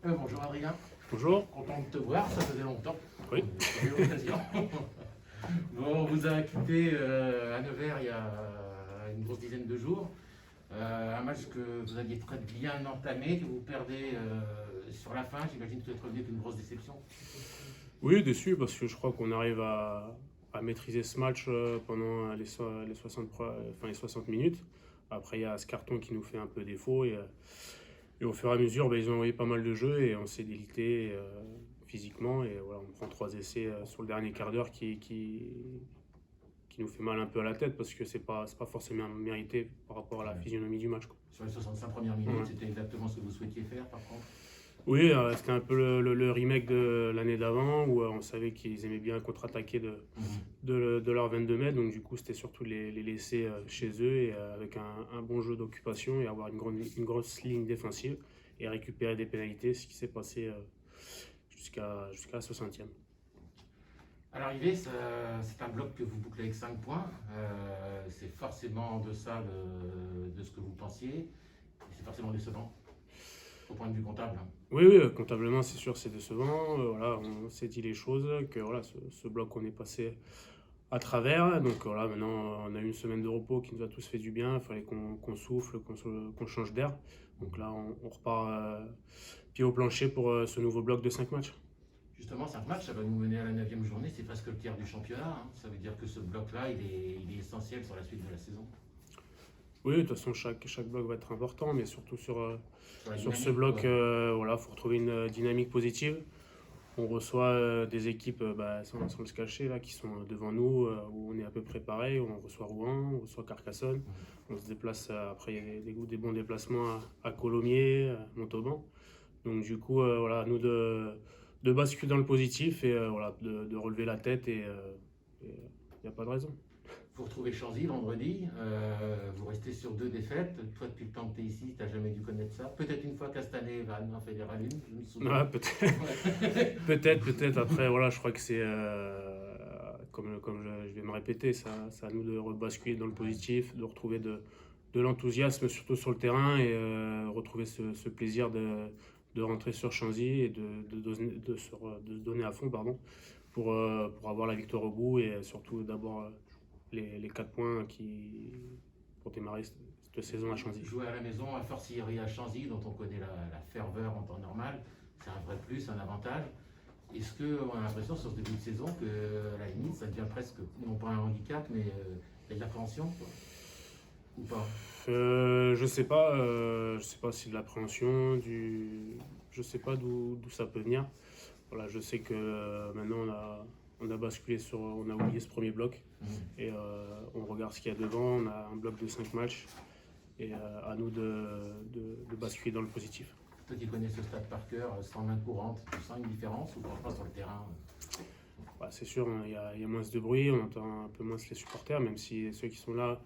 Bonjour Adrien, Bonjour. content de te voir, ça faisait longtemps. Oui. On a eu l'occasion. Bon, on vous a quitté à Nevers il y a une grosse dizaine de jours. Un match que vous aviez très bien entamé, que vous perdez sur la fin. J'imagine que vous êtes revenu avec une grosse déception. Oui, déçu parce que je crois qu'on arrive à maîtriser ce match pendant les 60, les 60 minutes. Après, il y a ce carton qui nous fait un peu défaut et au fur et à mesure, ils ont envoyé pas mal de jeux et on s'est délité physiquement. Et voilà, on prend 3 essais sur le dernier quart d'heure qui nous fait mal un peu à la tête parce que c'est pas forcément mérité par rapport à la physionomie du match, quoi. Sur les 65 premières minutes, Ouais. c'était exactement ce que vous souhaitiez faire par contre. Oui, c'était un peu le remake de l'année d'avant où on savait qu'ils aimaient bien contre-attaquer de leurs 22 mètres. Donc, du coup, c'était surtout les laisser chez eux et avec un bon jeu d'occupation et avoir une grosse ligne défensive et récupérer des pénalités, ce qui s'est passé jusqu'à la 60e. À l'arrivée, c'est un bloc que vous bouclez avec 5 points. C'est forcément en deçà de ce que vous pensiez. Et c'est forcément décevant au point de vue comptable. Oui, oui, comptablement, c'est sûr, c'est décevant. Voilà, on s'est dit les choses, que voilà, ce bloc, on est passé à travers. Donc voilà, maintenant, on a eu une semaine de repos qui nous a tous fait du bien. Il fallait qu'on souffle, qu'on change d'air. Donc là, on repart pied au plancher pour ce nouveau bloc de 5 matchs. Justement, 5 matchs, ça va nous mener à la 9e journée, c'est presque le tiers du championnat. Ça veut dire que ce bloc-là, il est essentiel sur la suite de la saison. Oui, de toute façon, chaque bloc va être important, mais surtout Sur la sur ce dynamique, bloc, quoi. voilà, faut retrouver une dynamique positive. On reçoit des équipes, sans le se cacher, là, qui sont devant nous, où on est à peu près pareil. On reçoit Rouen, on reçoit Carcassonne. On se déplace, après, il y a des bons déplacements à Colomiers, à Montauban. Donc, du coup, voilà, à nous de basculer dans le positif et voilà, de relever la tête et il n'y a pas de raison. Vous retrouvez Chanzy vendredi, vous restez sur 2 défaites. Toi, depuis le temps que tu es ici, tu n'as jamais dû connaître ça. Peut-être une fois Castanet va en fédéral une, je me souviens. Ouais, peut-être. Peut-être. Après, voilà, je crois que c'est, comme je vais me répéter, c'est à nous de rebasculer dans le positif, de retrouver de l'enthousiasme, surtout sur le terrain, et retrouver ce plaisir de rentrer sur Chanzy et de se donner à fond, pardon, pour avoir la victoire au bout et surtout d'avoir les 4 points pour démarrer cette saison à Chanzy. Jouer à la maison, à fortiori à Chanzy, dont on connaît la ferveur en temps normal, c'est un vrai plus, un avantage. Est-ce qu'on a l'impression sur ce début de saison que, à la limite, ça devient presque, non pas un handicap, mais il y a de l'appréhension, quoi. Ou pas? Je sais pas si de l'appréhension, je sais pas d'où ça peut venir. Voilà, je sais que maintenant on a basculé on a oublié ce premier bloc et on regarde ce qu'il y a devant. On a un bloc de 5 matchs et à nous de basculer dans le positif. Toi qui connais ce stade par cœur, sans main courante, tu sens une différence ou pas sur le terrain? Bah, c'est sûr, hein, il y a moins de bruit, on entend un peu moins les supporters, même si ceux qui sont là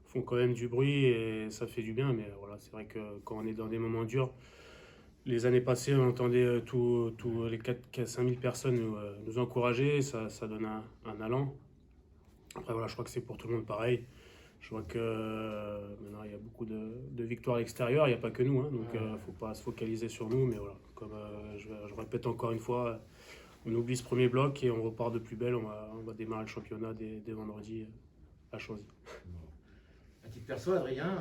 font quand même du bruit et ça fait du bien. Mais voilà, c'est vrai que quand on est dans des moments durs, les années passées, on entendait tous les 5000 personnes nous encourager, ça donne un allant. Après, voilà, je crois que c'est pour tout le monde pareil. Je vois que maintenant il y a beaucoup de victoires à l'extérieur, il n'y a pas que nous, hein, donc il ne faut pas se focaliser sur nous. Mais voilà, comme je répète encore une fois, on oublie ce premier bloc et on repart de plus belle. On va démarrer le championnat dès vendredi à Chanzy. À titre perso, Adrien,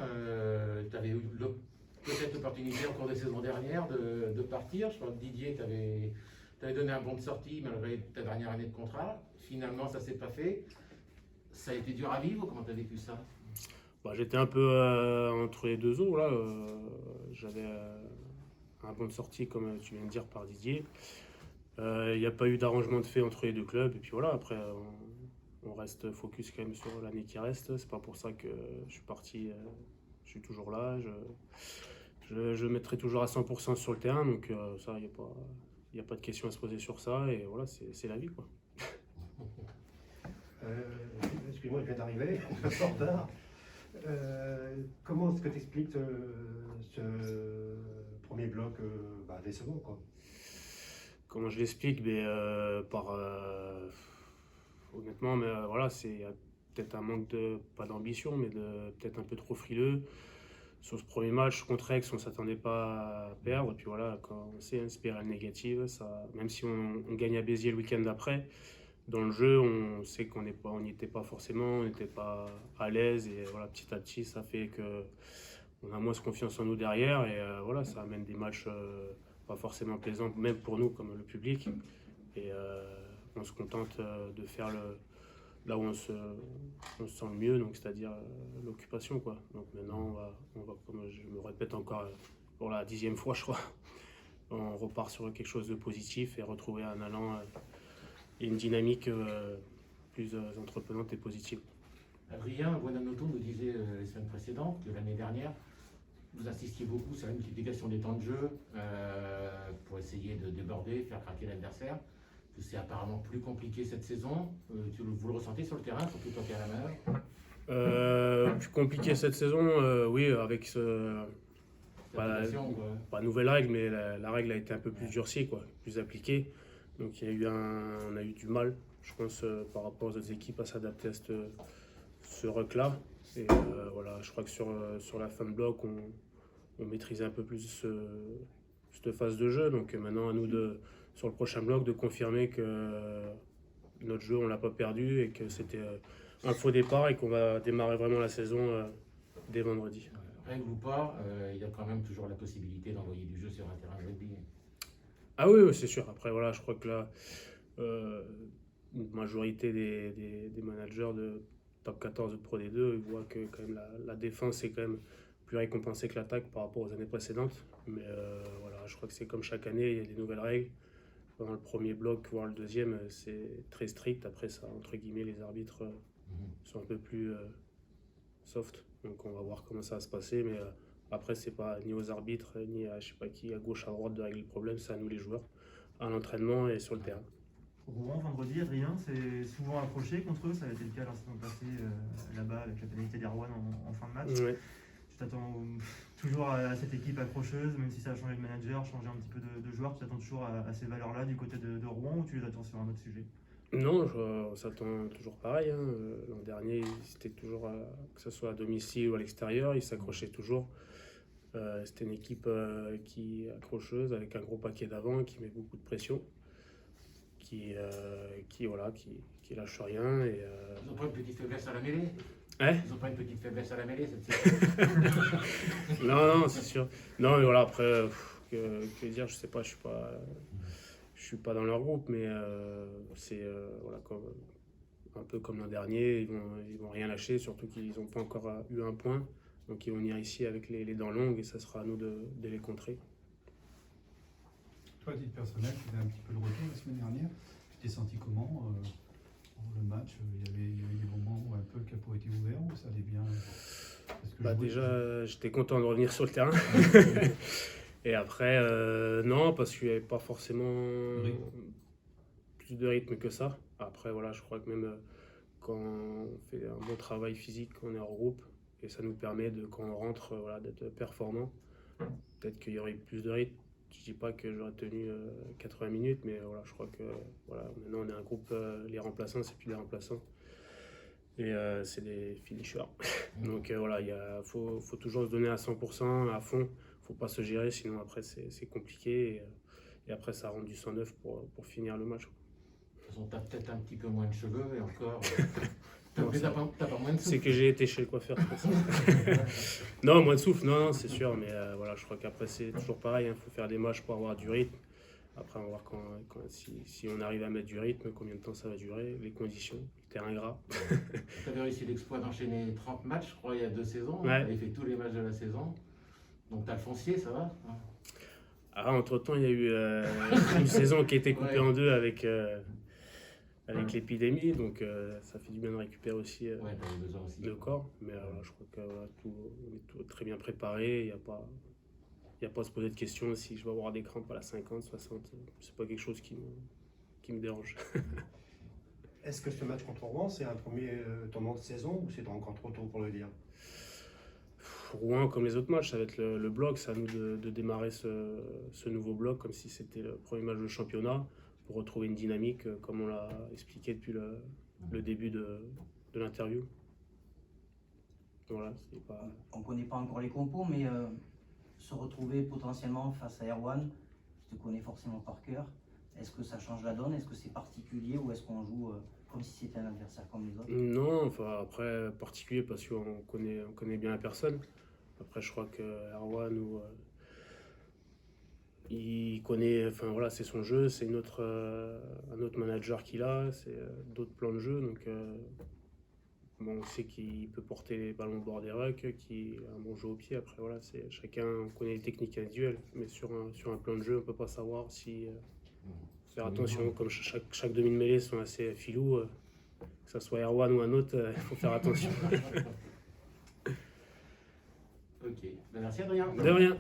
tu avais eu peut-être l'opportunité en cours de saison dernière de partir. Je crois que Didier t'avait donné un bon de sortie malgré ta dernière année de contrat. Finalement, ça s'est pas fait. Ça a été dur à vivre. Comment tu as vécu ça? Bah, j'étais un peu entre les deux eaux là. J'avais un bon de sortie, comme tu viens de dire, par Didier. Il n'y a pas eu d'arrangement de fait entre les deux clubs. Et puis voilà, après, on reste focus quand même sur l'année qui reste. C'est pas pour ça que je suis parti. Je suis toujours là. Je mettrai toujours à 100% sur le terrain. Donc ça, il n'y a pas de question à se poser sur ça. Et voilà, c'est la vie, quoi. Excuse-moi, je viens d'arriver, un peu en retard. Comment est-ce que tu expliques ce premier bloc décevant, quoi? Comment je l'explique? Honnêtement, mais voilà, c'est peut-être un manque pas d'ambition, mais peut-être un peu trop frileux. sur ce premier match contre Aix, on ne s'attendait pas à perdre. Et puis voilà, quand on sait, une spirale négative, ça, même si on gagne à Béziers le week-end d'après, dans le jeu, on sait qu'on n'y était pas forcément, on n'était pas à l'aise. Et voilà, petit à petit, ça fait qu'on a moins confiance en nous derrière. Et voilà, ça amène des matchs pas forcément plaisants, même pour nous, comme le public. Et on se contente de faire là où on se sent le mieux, donc c'est-à-dire l'occupation, quoi. Donc maintenant, on va, comme je me répète encore pour la 10e fois, je crois, on repart sur quelque chose de positif et retrouver un allant et une dynamique plus entreprenante et positive. Adrien Buonannoto nous disait les semaines précédentes que l'année dernière, vous insistiez beaucoup sur la multiplication des temps de jeu pour essayer de déborder, faire craquer l'adversaire. Que c'est apparemment plus compliqué cette saison. Vous le ressentez sur le terrain, surtout quand il y a la manœuvre? Plus compliqué cette saison, oui, avec pas nouvelle règle, mais la règle a été un peu plus durcie, quoi, plus appliquée. Donc on a eu du mal, je pense, par rapport aux autres équipes à s'adapter à ce ruck-là. Et voilà, je crois que sur la fin de bloc, on maîtrisait un peu plus cette phase de jeu. Donc maintenant, à nous sur le prochain bloc, de confirmer que notre jeu, on ne l'a pas perdu et que c'était un faux départ et qu'on va démarrer vraiment la saison dès vendredi. Règle ou pas, il y a quand même toujours la possibilité d'envoyer du jeu sur un terrain de rugby. Ah oui, c'est sûr. Après, voilà, je crois que là, une majorité des managers de top 14 de Pro D2, ils voient que quand même la défense est quand même plus récompensée que l'attaque par rapport aux années précédentes. Mais voilà, je crois que c'est comme chaque année, il y a des nouvelles règles. Dans le premier bloc, voire le deuxième, c'est très strict. Après ça, entre guillemets, les arbitres sont un peu plus soft. Donc on va voir comment ça va se passer. Mais après, c'est pas ni aux arbitres, ni à je sais pas qui, à gauche, à droite de régler le problème. C'est à nous les joueurs, à l'entraînement et sur le terrain. Rouen, vendredi, Adrien, c'est souvent accroché contre eux. Ça a été le cas la saison passée là-bas avec la pénalité d'Erwan en fin de match. Ouais. Tu t'attends toujours à cette équipe accrocheuse, même si ça a changé de manager, changé un petit peu de joueur, tu t'attends toujours à ces valeurs-là du côté de Rouen ou tu les attends sur un autre sujet? Non, on s'attend toujours pareil. L'an dernier, c'était toujours, que ce soit à domicile ou à l'extérieur, ils s'accrochaient toujours. C'était une équipe qui est accrocheuse, avec un gros paquet d'avant, qui met beaucoup de pression, qui lâche rien. Et, Ils n'ont pas une petite faiblesse à la mêlée? Hein? Ils n'ont pas une petite faiblesse à la mêlée cette saison? Non, c'est sûr. Non, mais voilà, après, que dire, je sais pas, je suis pas dans leur groupe, mais c'est voilà, un peu comme l'an dernier, ils vont rien lâcher, surtout qu'ils n'ont pas encore eu un point. Donc ils vont venir ici avec les dents longues et ça sera à nous de les contrer. Toi, à titre personnel, tu faisais un petit peu le retour la semaine dernière. Tu t'es senti comment le match? Il y avait des moments où un peu le capot était ouvert, ou ça allait bien? Déjà, j'étais content de revenir sur le terrain. Et après, non, parce qu'il n'y avait pas forcément plus de rythme que ça. Après, voilà, je crois que même quand on fait un bon travail physique, on est en groupe, et ça nous permet, quand on rentre, voilà, d'être performant. Peut-être qu'il y aurait plus de rythme. Je ne dis pas que j'aurais tenu 80 minutes, mais voilà, je crois que voilà, maintenant on est un groupe, les remplaçants, c'est plus des remplaçants. Et c'est des finishers. Donc voilà, faut toujours se donner à 100%, à fond. Faut pas se gérer, sinon après c'est compliqué. Et après ça rend du 109 pour finir le match. De toute façon, t'as peut-être un petit peu moins de cheveux et encore. T'as pas moins de souffle. C'est que j'ai été chez le coiffeur, c'est pour ça. Non, moins de souffle, non, c'est sûr. Mais voilà, je crois qu'après c'est toujours pareil. Il faut faire des matchs pour avoir du rythme. Après, on va voir si on arrive à mettre du rythme, combien de temps ça va durer, les conditions, le terrain gras. Tu avais réussi l'exploit d'enchaîner 30 matchs, je crois, il y a 2 saisons. Ouais. Tu avais fait tous les matchs de la saison. Donc tu as le foncier, ça va? Entre-temps, il y a eu une saison qui a été coupée en deux avec l'épidémie. Donc ça fait du bien de récupérer aussi le corps. Mais je crois que on est tout très bien préparé. Il n'y a pas à se poser de questions si je vais avoir des crampes à la 50, 60. C'est pas quelque chose qui me dérange. Est-ce que ce match contre Rouen, c'est un premier tournant de saison ou c'est encore trop tôt pour le dire? Rouen, comme les autres matchs, ça va être le bloc. C'est à nous de démarrer ce nouveau bloc comme si c'était le premier match de championnat pour retrouver une dynamique comme on l'a expliqué depuis le début de l'interview. Voilà, c'est pas... On ne connaît pas encore les compos, mais se retrouver potentiellement face à Erwan, qui te connaît forcément par cœur, est-ce que ça change la donne? Est-ce que c'est particulier ou est-ce qu'on joue comme si c'était un adversaire comme les autres? Non, enfin après particulier parce qu'on connaît bien la personne. Après je crois que Erwan il connaît, enfin voilà, c'est son jeu, c'est un autre manager qu'il a, c'est d'autres plans de jeu, donc bon, on sait qu'il peut porter les ballons au bord des rucks, qu'il a un bon jeu au pied. Après voilà, c'est chacun connaît les techniques individuelles, mais sur un plan de jeu, on peut pas savoir si faire attention, comme chaque demi de mêlée sont assez filous, que ça soit Erwan ou un autre, il faut faire attention. Ok, ben, merci Adrien. De rien.